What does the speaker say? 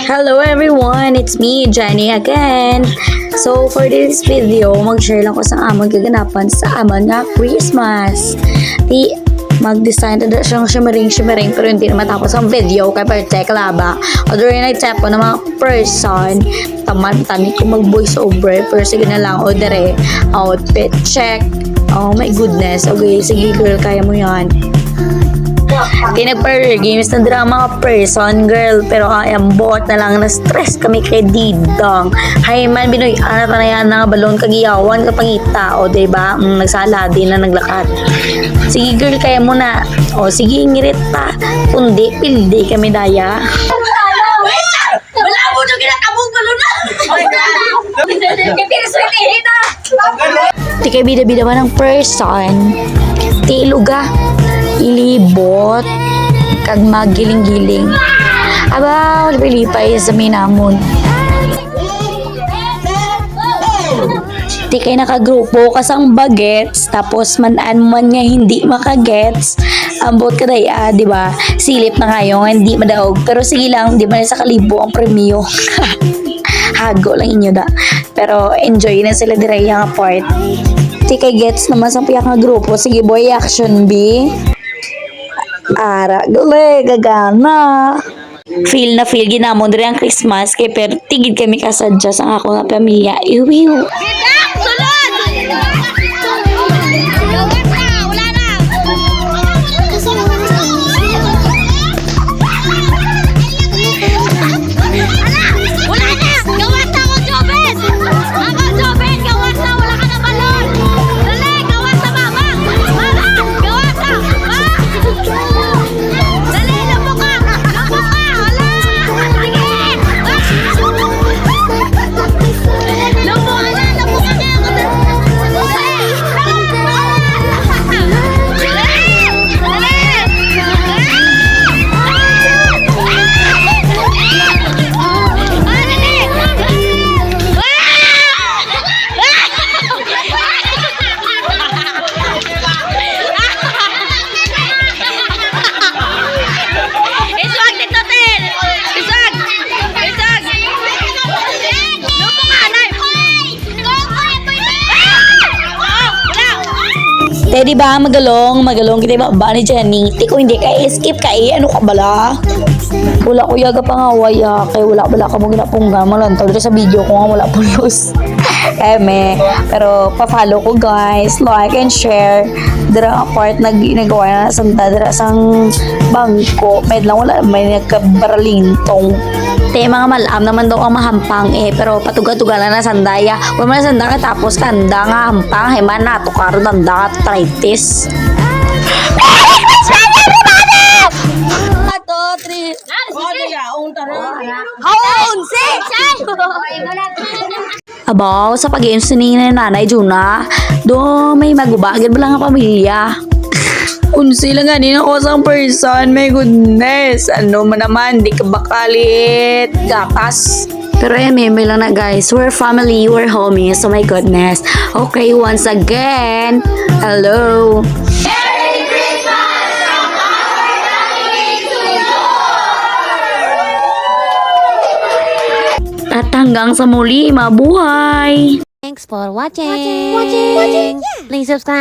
Hello everyone! It's me, Jenny again. So for this video, mag-share lang ko sa amang gaganapan sa amang nga Christmas. Mag-design na siyang shimmering pero hindi na matapos ang video kaya per-check laba. Although rin nag-check ko ng mga person, taman-tani ko mag-voice over pero sige na lang, o dere, outfit check. Oh my goodness. Okay, sige girl, kaya mo yan. Tinag-per games na drama ka person girl pero bot na lang na stress kami kay Didong. Hay man binoy ana pa na yan nga balon kagiyawan kapangita o diba nagsala din na naglakat. Sige girl kaya mo na. O sige ngirit pa. Kundi pildi kami daya. Wala mo na ginatabog balon na. Di kay bida-bida man ng person. Ti iluga. Ilibot kag magiling-giling aba lipay sa minamon di kay nakagrupo kasang bagets tapos manan man nga hindi makagets ambot ka daya di ba silip na kayo nga hindi madaog pero sige lang di man sa kalibo ang premyo hago lang inyo da pero enjoy na sila dire yang part di kay gets naman sa piyak nga grupo sige boy action B ara gule gagana feel na feel ginamon diri ang Christmas kay pero tigid kami kasadya sa ako nga pamilya iwiw di ba magalong kita ba ni Jenny ti ko hindi kay skip kay ano ka bala wala ko yaga pangawaya kay wala bala ka mo ginapungga malantaw dito sa video ko nga wala pulos pero pa-follow ko guys like and share dira part nagawa na santa dira sang bangko med lang wala may nagkabaralintong te mga malam naman daw ang mahampang pero patuga-tugalan na sandaya wala man sanda ka tapos kanda nga hampang hay man nato karo danda arthritis abaw sa pag-games ni nanay Juna do may magubagin ba lang ang pamilya unsi lang ganin ako sa person my goodness ano man naman di ka bakalit gatas pero may lang na guys we're family we're homies so my goodness okay once again hello at hanggang sa muli mabuhay. Thanks for watching. Please subscribe.